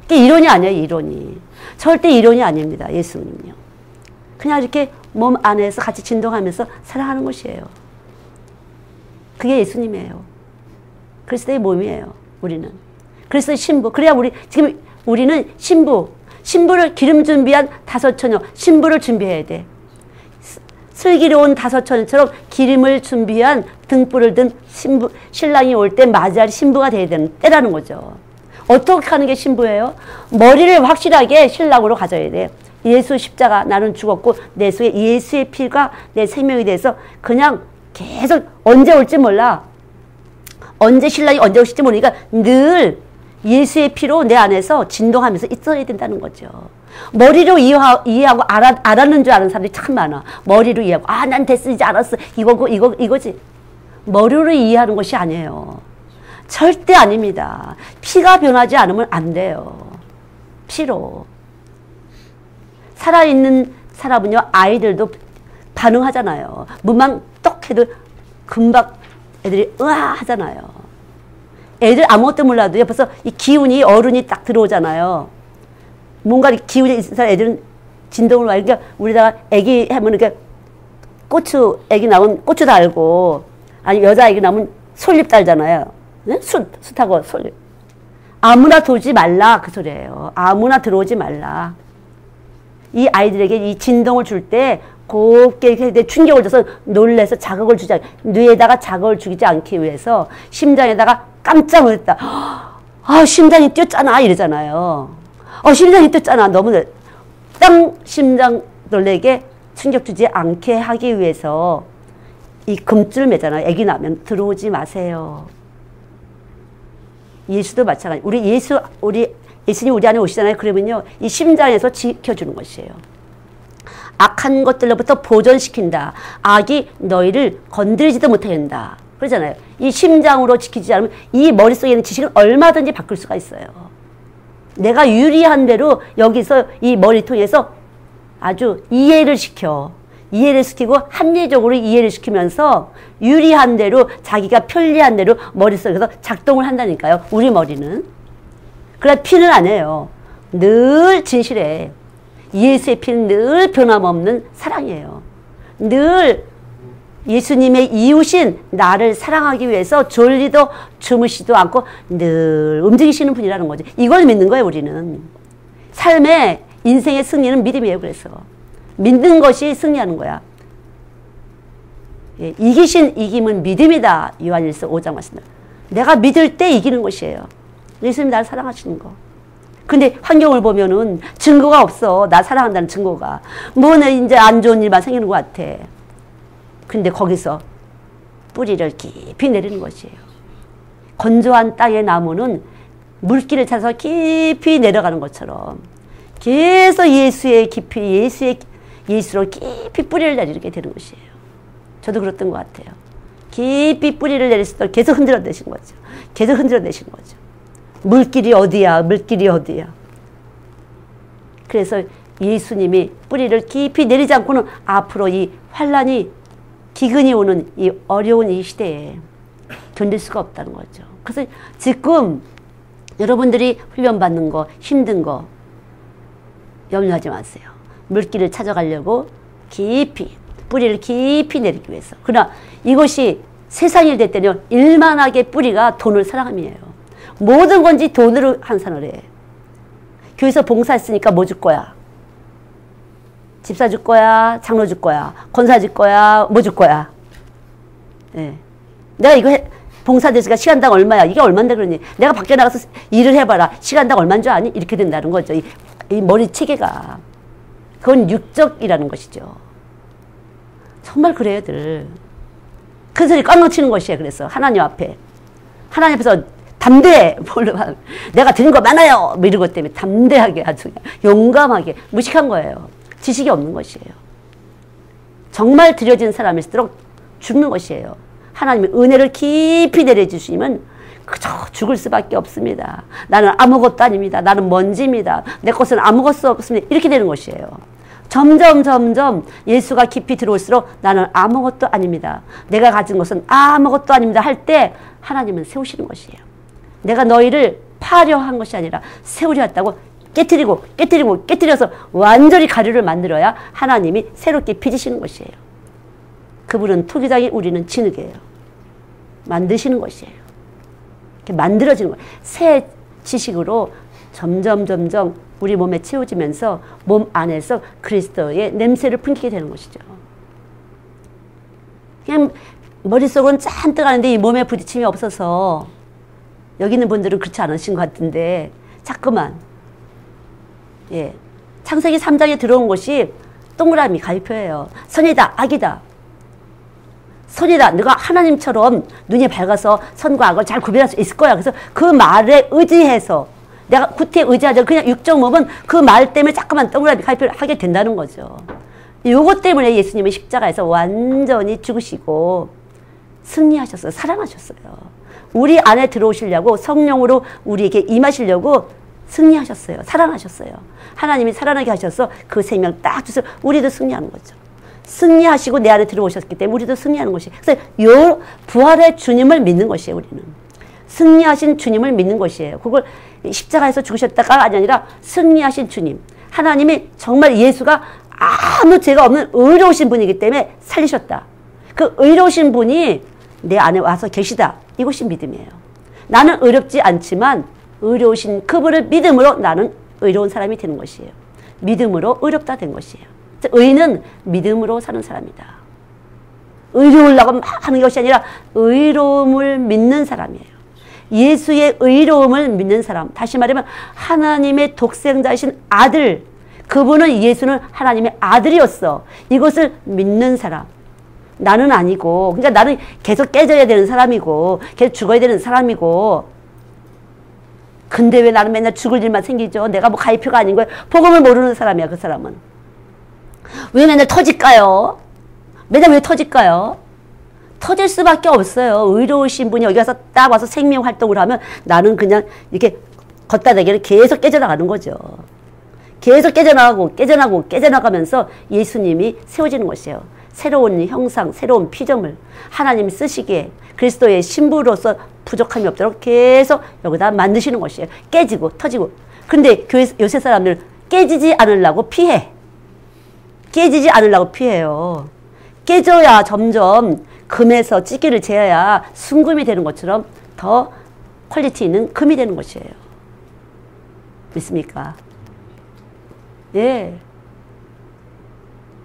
이게 이론이 아니에요, 이론이. 절대 이론이 아닙니다, 예수님은요. 그냥 이렇게 몸 안에서 같이 진동하면서 사랑하는 것이에요. 그게 예수님이에요. 그리스도의 몸이에요, 우리는. 그리스도의 신부. 그래야 지금 우리는 신부를 기름 준비한 다섯 처녀, 신부를 준비해야 돼. 슬기로운 다섯 처녀처럼 기름을 준비한 등불을 든 신랑이 올 때 맞이할 신부가 돼야 되는 때라는 거죠. 어떻게 하는 게 신부예요? 머리를 확실하게 신랑으로 가져야 돼. 예수 십자가, 나는 죽었고 내 속에 예수의 피가 내 생명이 돼서 그냥 계속 언제 올지 몰라. 언제 신랑이 언제 오실지 모르니까 늘 예수의 피로 내 안에서 진동하면서 있어야 된다는 거죠. 머리로 이해하고 알았는 줄 아는 사람들이 참 많아. 머리로 이해하고 난 됐어, 이제 알았어, 이거지. 머리로 이해하는 것이 아니에요. 절대 아닙니다. 피가 변하지 않으면 안 돼요. 피로. 살아있는 사람은요, 아이들도 반응하잖아요. 문만 떡 해도 금방 애들이 으아 하잖아요. 애들 아무것도 몰라도 옆에서 이 기운이 어른이 딱 들어오잖아요. 뭔가 기운이 있는 사람 애들은 진동을 와. 그러니까 우리다가 애기 하면 이렇게 애기 나오면 고추 달고, 아니 여자 애기 나오면 솔잎 달잖아요. 네? 숯하고 솔잎. 아무나 들어오지 말라, 그 소리예요. 아무나 들어오지 말라. 이 아이들에게 이 진동을 줄 때 곱게 충격을 줘서 놀래서 자극을 주지 않게, 뇌에다가 자극을 주지 않기 위해서 심장에다가 깜짝 놀랐다. 심장이 뛰었잖아, 이러잖아요. 심장이 뛰었잖아. 너무 땅 심장 놀래게 충격 주지 않게 하기 위해서 이 금줄 매잖아요. 애기 나면 들어오지 마세요. 예수도 마찬가지. 예수님 우리 안에 오시잖아요. 그러면요, 이 심장에서 지켜주는 것이에요. 악한 것들로부터 보존시킨다. 악이 너희를 건드리지도 못하게 한다. 그러잖아요. 이 심장으로 지키지 않으면 이 머릿속에 있는 지식은 얼마든지 바꿀 수가 있어요. 내가 유리한 대로 여기서 이 머리통에서 아주 이해를 시키고 합리적으로 이해를 시키면서 유리한 대로, 자기가 편리한 대로 머릿속에서 작동을 한다니까요. 우리 머리는. 그래, 피는 안 해요. 늘 진실해. 예수의 피는 늘 변함없는 사랑이에요. 늘 예수님의 이웃인 나를 사랑하기 위해서 졸리도 주무시도 않고 늘 움직이시는 분이라는 거죠. 이걸 믿는 거예요, 우리는. 삶의, 인생의 승리는 믿음이에요. 그래서 믿는 것이 승리하는 거야. 예, 이김은 믿음이다. 요한일서 5장 말씀대로. 내가 믿을 때 이기는 것이에요. 예수님 나를 사랑하시는 거. 근데 환경을 보면은 증거가 없어. 나 사랑한다는 증거가. 뭐는 이제 안 좋은 일만 생기는 것 같아. 근데 거기서 뿌리를 깊이 내리는 것이에요. 건조한 땅의 나무는 물길을 찾아서 깊이 내려가는 것처럼 계속 예수의 깊이 예수로 깊이 뿌리를 내리게 되는 것이에요. 저도 그랬던 것 같아요. 깊이 뿌리를 내릴수록 계속 흔들어내신 거죠. 계속 흔들어내신 거죠. 물길이 어디야? 물길이 어디야? 그래서 예수님이 뿌리를 깊이 내리지 않고는 앞으로 이 환란이 기근이 오는 이 어려운 이 시대에 견딜 수가 없다는 거죠. 그래서 지금 여러분들이 훈련받는 거, 힘든 거 염려하지 마세요. 물길을 찾아가려고 깊이, 뿌리를 깊이 내리기 위해서. 그러나 이것이 세상일 될 때는 일만하게 뿌리가 돈을 사랑함이에요. 모든 건지 돈으로 환산을 해. 교회에서 봉사했으니까 뭐 줄 거야? 집사 줄 거야? 장로 줄 거야? 권사 줄 거야? 뭐 줄 거야? 예. 내가 이거 봉사대수가 시간당 얼마야? 이게 얼만데 그러니? 내가 밖에 나가서 일을 해봐라. 시간당 얼마인 줄 아니? 이렇게 된다는 거죠. 이 머리 체계가. 그건 육적이라는 것이죠. 정말 그래요, 들. 큰 소리 꽝꽝 치는 것이에요. 그래서 하나님 앞에. 하나님 앞에서 담대해. 내가 드린 거 많아요. 뭐 이런 것 때문에 담대하게 아주 용감하게 무식한 거예요. 지식이 없는 것이에요. 정말 드려진 사람일수록 죽는 것이에요. 하나님의 은혜를 깊이 내려주시면 그저 죽을 수밖에 없습니다. 나는 아무것도 아닙니다. 나는 먼지입니다. 내 것은 아무것도 없습니다. 이렇게 되는 것이에요. 점점 예수가 깊이 들어올수록 나는 아무것도 아닙니다. 내가 가진 것은 아무것도 아닙니다. 할 때 하나님은 세우시는 것이에요. 내가 너희를 파려 한 것이 아니라 세우려 했다고 깨뜨려서 완전히 가루를 만들어야 하나님이 새롭게 빚으시는 것이에요. 그분은 토기장이, 우리는 진흙이에요. 만드시는 것이에요. 이렇게 만들어지는 거예요. 새 지식으로 점점 우리 몸에 채워지면서 몸 안에서 그리스도의 냄새를 풍기게 되는 것이죠. 그냥 머릿속은 잔뜩 하는데 이 몸에 부딪힘이 없어서 여기 있는 분들은 그렇지 않으신 것 같은데 자꾸만 예, 창세기 3장에 들어온 것이 동그라미 가위표예요. 선이다, 악이다. 선이다. 너가 하나님처럼 눈이 밝아서 선과 악을 잘 구별할 수 있을 거야. 그래서 그 말에 의지해서 내가 구태에 의지하자. 그냥 육적 몸은 그 말 때문에 자꾸만 동그라미 가위표를 하게 된다는 거죠. 요것 때문에 예수님은 십자가에서 완전히 죽으시고 승리하셨어요. 사랑하셨어요. 우리 안에 들어오시려고 성령으로 우리에게 임하시려고 승리하셨어요. 사랑하셨어요. 하나님이 살아나게 하셔서 그 생명 딱 주셔서 우리도 승리하는 거죠. 승리하시고 내 안에 들어오셨기 때문에 우리도 승리하는 것이. 그래서 요 부활의 주님을 믿는 것이에요. 우리는 승리하신 주님을 믿는 것이에요. 그걸 십자가에서 죽으셨다가 아니라 승리하신 주님. 하나님이 정말 예수가 아무 죄가 없는 의로우신 분이기 때문에 살리셨다. 그 의로우신 분이 내 안에 와서 계시다. 이것이 믿음이에요. 나는 의롭지 않지만 의로우신 그분을 믿음으로 나는 의로운 사람이 되는 것이에요. 믿음으로 의롭다 된 것이에요. 의는 믿음으로 사는 사람이다. 의로우려고 막 하는 것이 아니라 의로움을 믿는 사람이에요. 예수의 의로움을 믿는 사람. 다시 말하면 하나님의 독생자이신 아들. 그분은 예수는 하나님의 아들이었어. 이것을 믿는 사람. 나는 아니고. 그러니까 나는 계속 깨져야 되는 사람이고 계속 죽어야 되는 사람이고. 근데 왜 나는 맨날 죽을 일만 생기죠? 내가 뭐 가위표가 아닌 거예요. 복음을 모르는 사람이야. 그 사람은. 왜 맨날 터질까요? 맨날 왜 터질까요? 터질 수밖에 없어요. 의로우신 분이 여기 와서 딱 와서 생명 활동을 하면 나는 그냥 이렇게 걷다 대기를 계속 깨져나가는 거죠. 계속 깨져나가면서 예수님이 세워지는 것이에요. 새로운 형상, 새로운 피조물, 하나님이 쓰시기에 그리스도의 신부로서 부족함이 없도록 계속 여기다 만드시는 것이에요. 깨지고 터지고. 근데 교회 요새 사람들 깨지지 않으려고 피해. 깨지지 않으려고 피해요. 깨져야 점점 금에서 찌개를 재야 순금이 되는 것처럼 더 퀄리티 있는 금이 되는 것이에요. 믿습니까? 예.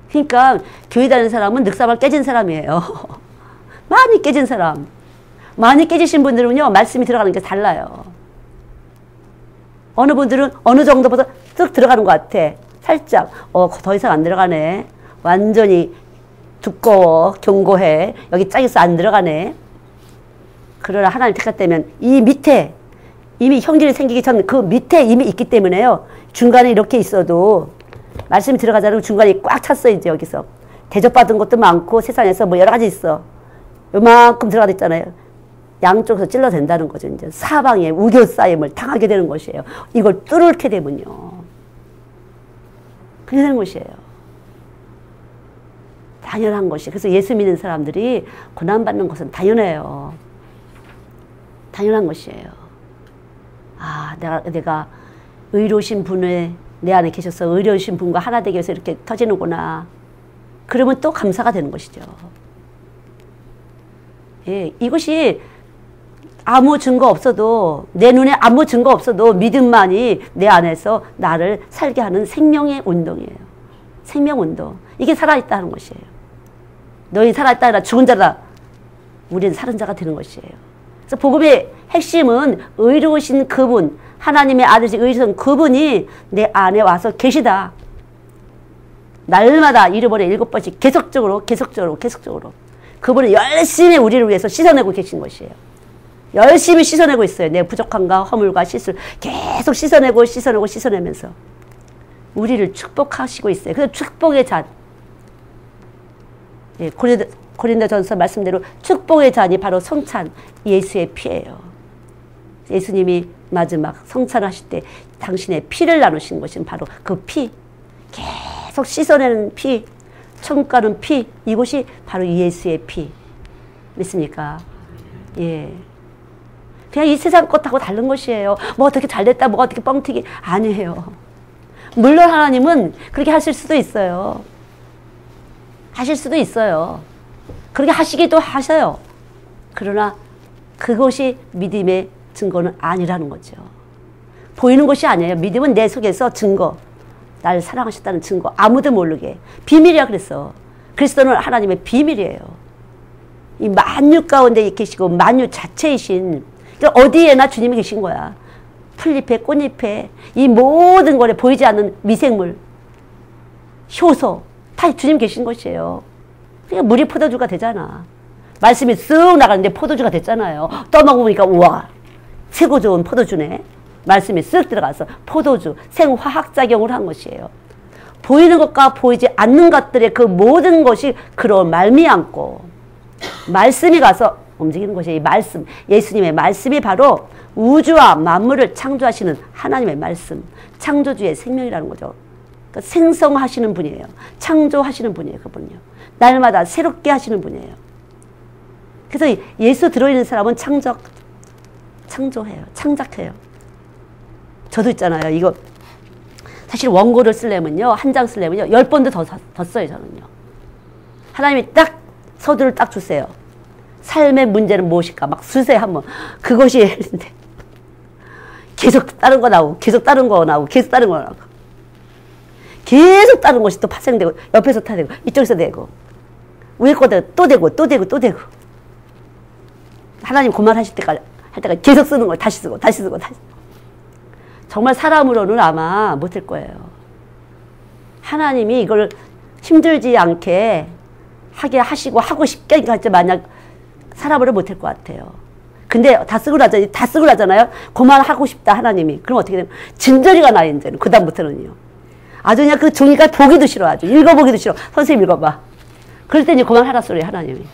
그러니까 교회 다니는 사람은 늑사발 깨진 사람이에요. 많이 깨진 사람. 많이 깨지신 분들은요, 말씀이 들어가는 게 달라요. 어느 분들은 어느 정도부터 쓱 들어가는 것 같아. 살짝, 더 이상 안 들어가네. 완전히 두꺼워, 견고해. 여기 짝에서 안 들어가네. 그러나 하나님 택할 때면 이 밑에 이미 형질이 생기기 전 그 밑에 이미 있기 때문에요. 중간에 이렇게 있어도 말씀이 들어가자면 중간에 꽉 찼어. 이제 여기서 대접받은 것도 많고 세상에서 뭐 여러 가지 있어. 요만큼 들어가 있잖아요. 양쪽에서 찔러 된다는 거죠. 이제 사방에 우겨 쌓임을 당하게 되는 것이에요. 이걸 뚫게 되면요. 그게 되는 것이에요. 당연한 것이. 그래서 예수 믿는 사람들이 고난받는 것은 당연해요. 당연한 것이에요. 아, 내가 의로우신 분의 내 안에 계셔서 의로우신 분과 하나 되기 위해서 이렇게 터지는구나. 그러면 또 감사가 되는 것이죠. 예, 이것이 아무 증거 없어도, 내 눈에 아무 증거 없어도 믿음만이 내 안에서 나를 살게 하는 생명의 운동이에요. 생명운동. 이게 살아있다는 것이에요. 너희 살아있다 아니라 죽은 자다. 우리는 살은 자가 되는 것이에요. 그래서 복음의 핵심은 의로우신 그분, 하나님의 아들이신 의로우신 그분이 내 안에 와서 계시다. 날마다 잃어버려 7번씩 계속적으로 그분은 열심히 우리를 위해서 씻어내고 계신 것이에요. 열심히 씻어내고 있어요. 내 부족함과 허물과 실수를 계속 씻어내면서 우리를 축복하시고 있어요. 그래서 축복의 잔. 예, 고린도전서 말씀대로 축복의 잔이 바로 성찬 예수의 피예요. 예수님이 마지막 성찬하실 때 당신의 피를 나누신 것은 바로 그 피. 계속 씻어내는 피, 천가는 피, 이것이 바로 예수의 피. 믿습니까? 예. 그냥 이 세상 것하고 다른 것이에요. 뭐 어떻게 잘됐다, 뭐 어떻게 뻥튀기. 아니에요. 물론 하나님은 그렇게 하실 수도 있어요. 그렇게 하시기도 하셔요. 그러나 그것이 믿음의 증거는 아니라는 거죠. 보이는 것이 아니에요. 믿음은 내 속에서 증거. 나를 사랑하셨다는 증거. 아무도 모르게. 비밀이야 그랬어. 그리스도는 하나님의 비밀이에요. 이 만유 가운데 계시고 만유 자체이신, 그러니까 어디에나 주님이 계신 거야. 풀잎에 꽃잎에 이 모든 거에 보이지 않는 미생물, 효소 다 주님 계신 것이에요. 그러니까 물이 포도주가 되잖아. 말씀이 쓱 나가는데 포도주가 됐잖아요. 떠먹으니까 우와 최고 좋은 포도주네. 말씀이 쓱 들어가서 포도주, 생화학작용을 한 것이에요. 보이는 것과 보이지 않는 것들의 그 모든 것이 그로 말미암고 말씀이 가서 움직이는 것이 이 말씀, 예수님의 말씀이 바로 우주와 만물을 창조하시는 하나님의 말씀, 창조주의 생명이라는 거죠. 그러니까 생성하시는 분이에요. 창조하시는 분이에요. 그분요. 날마다 새롭게 하시는 분이에요. 그래서 예수 들어있는 사람은 창조해요. 창작해요. 저도 있잖아요. 이거 사실 원고를 쓰려면요, 한 장 쓰려면요 10번도 더 써요. 저는요. 하나님이 딱 서두를 딱 주세요. 삶의 문제는 무엇일까 막 쓰세요. 한번. 그것이 계속 다른 거 나오고 계속 다른 거 나오고 계속 다른 것이 또 파생되고 옆에서 다 되고 이쪽에서 되고 위에 거다 또 되고 하나님 그만하실 때까지 할 때까지 계속 쓰는 걸 다시 쓰고 정말 사람으로는 아마 못할 거예요. 하나님이 이걸 힘들지 않게 하게 하시고 하고 싶게 할지 만약 사람으로 못할 것 같아요. 근데 다 쓰고 나잖아요. 그만하고 싶다 하나님이. 그럼 어떻게 되면 진저리가 나요. 이제는 그다음부터는요. 아주 그냥 그 종이가 보기도 싫어. 아주 읽어보기도 싫어. 선생님 읽어봐. 그럴 때 이제 그만하라 소리 하나님이.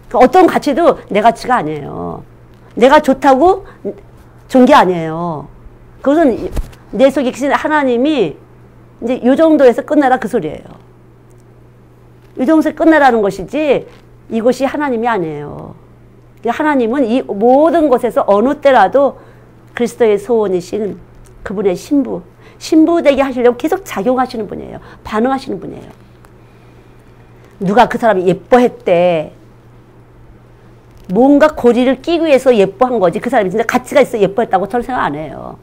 그러니까 어떤 가치도 내 가치가 아니에요. 내가 좋다고 좋은 게 아니에요. 그것은 내 속에 계신 하나님이 이제 이 정도에서 끝나라 그 소리예요. 이 정도에서 끝나라는 것이지 이것이 하나님이 아니에요. 하나님은 이 모든 것에서 어느 때라도 그리스도의 소원이신 그분의 신부되게 하시려고 계속 작용하시는 분이에요. 반응하시는 분이에요. 누가 그 사람이 예뻐했대. 뭔가 고리를 끼기 위해서 예뻐한 거지. 그 사람이 진짜 가치가 있어 예뻐했다고 저는 생각 안 해요.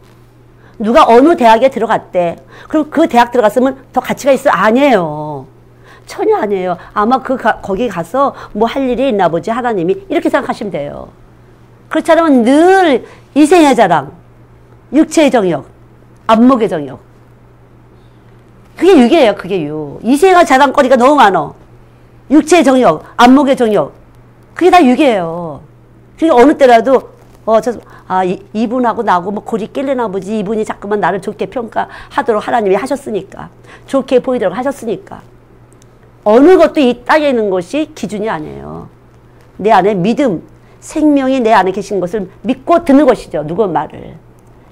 누가 어느 대학에 들어갔대. 그럼 그 대학 들어갔으면 더 가치가 있어? 아니에요. 전혀 아니에요. 아마 거기 가서 뭐 할 일이 있나 보지 하나님이 이렇게 생각하시면 돼요. 그렇지 않으면 늘 이생의 자랑, 육체의 정욕, 안목의 정욕. 그게 육이에요. 그게 육. 이생의 자랑거리가 너무 많어. 육체의 정욕, 안목의 정욕. 그게 다 육이에요. 그게 어느 때라도 이분하고 나하고 뭐 골이 낄래나 보지. 이분이 자꾸만 나를 좋게 평가하도록 하나님이 하셨으니까. 좋게 보이도록 하셨으니까. 어느 것도 이 땅에 있는 것이 기준이 아니에요. 내 안에 믿음, 생명이 내 안에 계신 것을 믿고 듣는 것이죠. 누구 말을.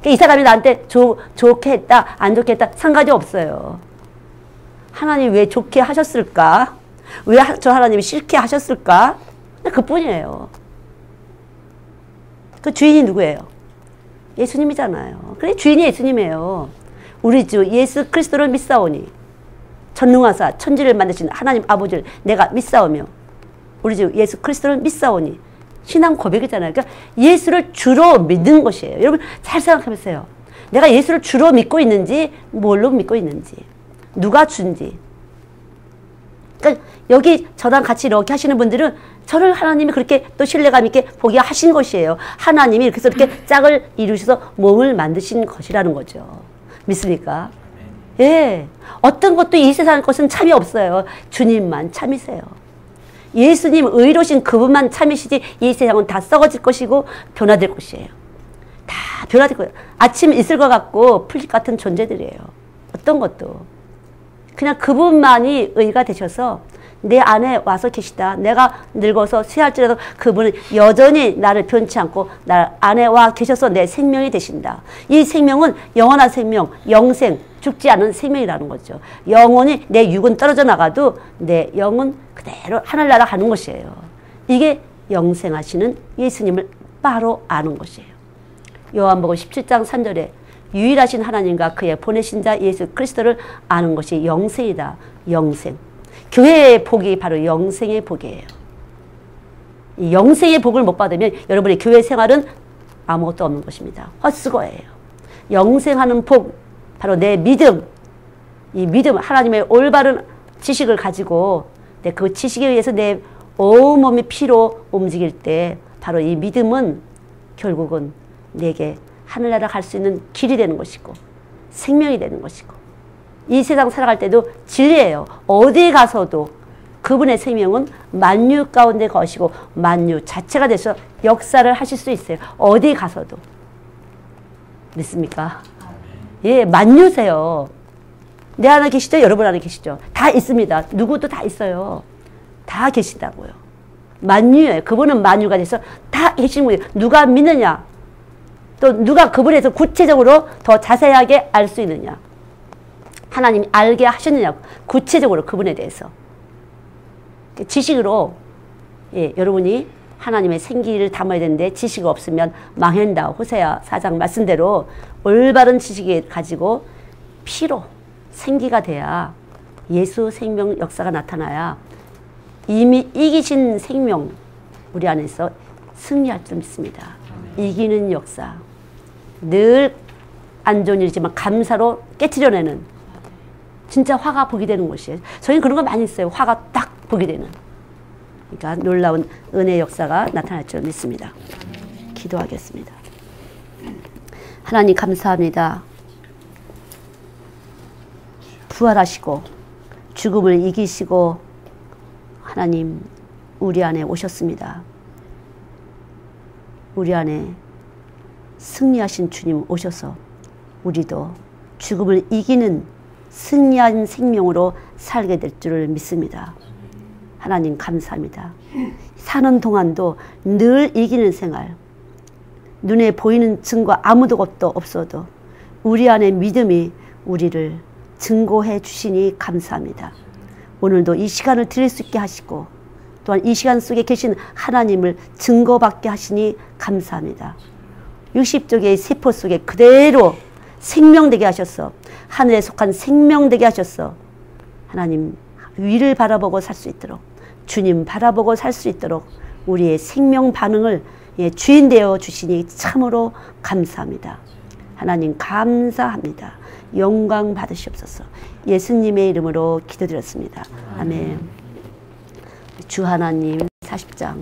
그러니까 이 사람이 나한테 좋게 했다, 안 좋게 했다 상관이 없어요. 하나님 왜 좋게 하셨을까? 왜 저 하나님이 싫게 하셨을까? 그뿐이에요. 그 주인이 누구예요? 예수님이잖아요. 그래 주인이 예수님이에요. 우리 주 예수 그리스도를 믿사오니 전능하사 천지를 만드신 하나님 아버지를 내가 믿사오며 우리 주 예수 그리스도를 믿사오니 신앙 고백이잖아요. 그러니까 예수를 주로 믿는 것이에요. 여러분 잘 생각해보세요. 내가 예수를 주로 믿고 있는지 뭘로 믿고 있는지 누가 준지. 그러니까 여기 저랑 같이 이렇게 하시는 분들은 저를 하나님이 그렇게 또 신뢰감 있게 보게 하신 것이에요. 하나님이 그래서 이렇게 짝을 이루셔서 몸을 만드신 것이라는 거죠. 믿습니까? 예. 어떤 것도 이 세상 것은 참이 없어요. 주님만 참이세요. 예수님 의로신 그분만 참이시지 이 세상은 다 썩어질 것이고 변화될 것이에요. 다 변화될 거예요. 아침 있을 것 같고 풀잎 같은 존재들이에요. 어떤 것도. 그냥 그분만이 의가 되셔서 내 안에 와서 계시다. 내가 늙어서 쇠할지라도 그분은 여전히 나를 변치 않고 나 안에 와 계셔서 내 생명이 되신다. 이 생명은 영원한 생명, 영생, 죽지 않은 생명이라는 거죠. 영혼이 내 육은 떨어져 나가도 내 영은 그대로 하늘나라 가는 것이에요. 이게 영생하시는 예수님을 바로 아는 것이에요. 요한복음 17장 3절에 유일하신 하나님과 그의 보내신 자 예수 그리스도를 아는 것이 영생이다. 영생. 교회의 복이 바로 영생의 복이에요. 이 영생의 복을 못 받으면 여러분의 교회 생활은 아무것도 없는 것입니다. 헛수고예요. 영생하는 복, 바로 내 믿음. 이 믿음, 하나님의 올바른 지식을 가지고 그 지식에 의해서 내 온몸이 피로 움직일 때 바로 이 믿음은 결국은 내게 하늘나라 갈 수 있는 길이 되는 것이고 생명이 되는 것이고 이 세상 살아갈 때도 진리예요. 어디 가서도 그분의 생명은 만유 가운데 거시고 만유 자체가 돼서 역사를 하실 수 있어요. 어디 가서도. 믿습니까? 예, 만유세요. 내 안에 계시죠? 여러분 안에 계시죠? 다 있습니다. 누구도 다 있어요. 다 계시다고요. 만유예요. 그분은 만유가 돼서 다 계신 거예요. 누가 믿느냐? 또 누가 그분에 대해서 구체적으로 더 자세하게 알 수 있느냐? 하나님이 알게 하셨느냐? 구체적으로 그분에 대해서. 지식으로 예, 여러분이 하나님의 생기를 담아야 되는데 지식이 없으면 망한다. 호세아 4장 말씀대로 올바른 지식을 가지고 피로 생기가 돼야 예수 생명 역사가 나타나야 이미 이기신 생명 우리 안에서 승리할 줄 믿습니다. 이기는 역사. 늘 안 좋은 일이지만 감사로 깨트려내는 진짜 화가 복이 되는 것이에요. 저희는 그런 거 많이 있어요. 화가 딱 복이 되는. 그러니까 놀라운 은혜의 역사가 나타날 줄 믿습니다. 기도하겠습니다. 하나님 감사합니다. 부활하시고 죽음을 이기시고 하나님 우리 안에 오셨습니다. 우리 안에 승리하신 주님 오셔서 우리도 죽음을 이기는 승리한 생명으로 살게 될 줄을 믿습니다. 하나님 감사합니다. 사는 동안도 늘 이기는 생활, 눈에 보이는 증거 아무도 없어도 우리 안에 믿음이 우리를 증거해 주시니 감사합니다. 오늘도 이 시간을 드릴 수 있게 하시고 또한 이 시간 속에 계신 하나님을 증거받게 하시니 감사합니다. 60쪽의 세포 속에 그대로 생명되게 하셔서 하늘에 속한 생명되게 하셔서 하나님 위를 바라보고 살 수 있도록 주님 바라보고 살 수 있도록 우리의 생명 반응을 주인 되어 주시니 참으로 감사합니다. 하나님 감사합니다. 영광 받으시옵소서. 예수님의 이름으로 기도드렸습니다. 아멘. 주 하나님 40장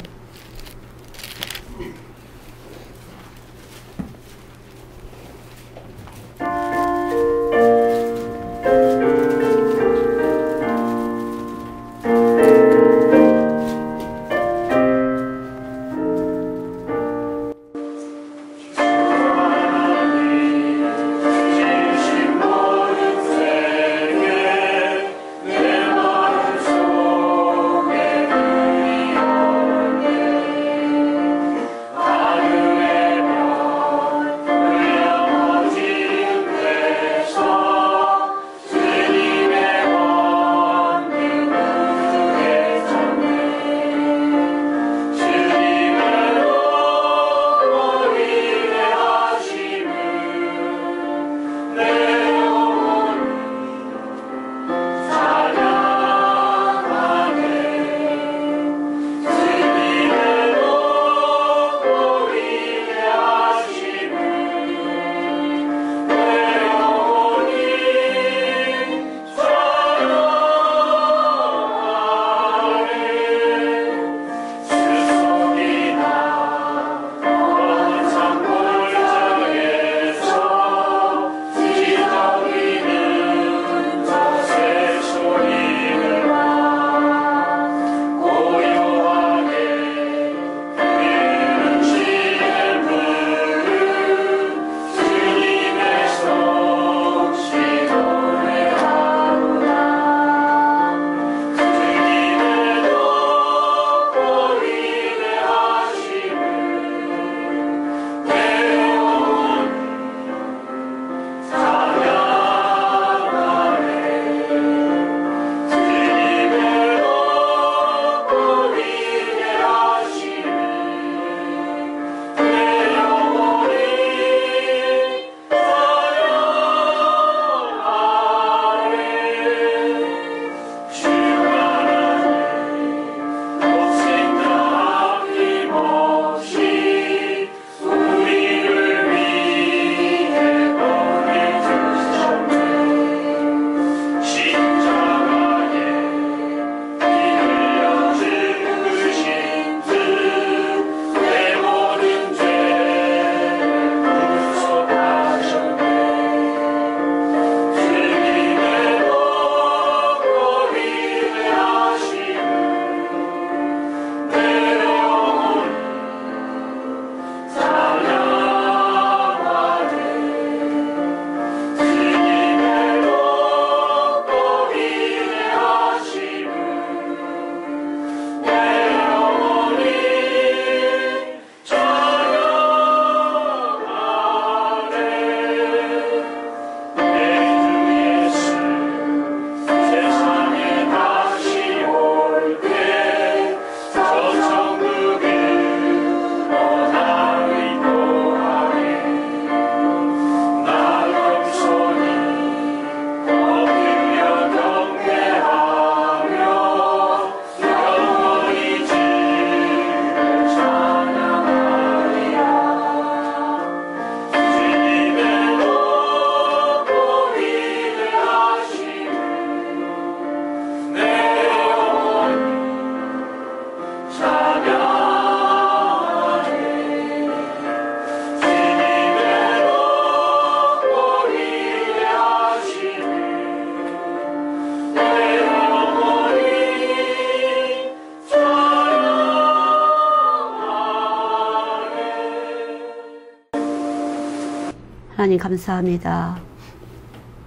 하나님 감사합니다.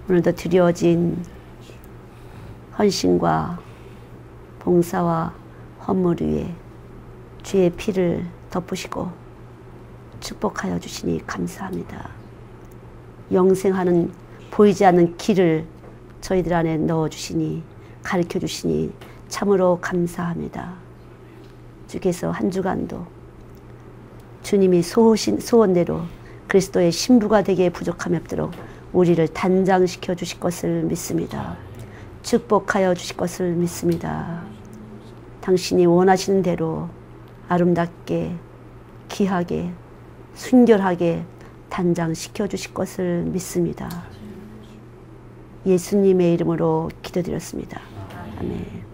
오늘도 드려진 헌신과 봉사와 헌물 위에 주의 피를 덮으시고 축복하여 주시니 감사합니다. 영생하는 보이지 않는 길을 저희들 안에 넣어주시니 가르쳐 주시니 참으로 감사합니다. 주께서 한 주간도 주님이 소원대로 그리스도의 신부가 되기에 부족함이 없도록 우리를 단장시켜 주실 것을 믿습니다. 축복하여 주실 것을 믿습니다. 당신이 원하시는 대로 아름답게 귀하게 순결하게 단장시켜 주실 것을 믿습니다. 예수님의 이름으로 기도드렸습니다. 아멘.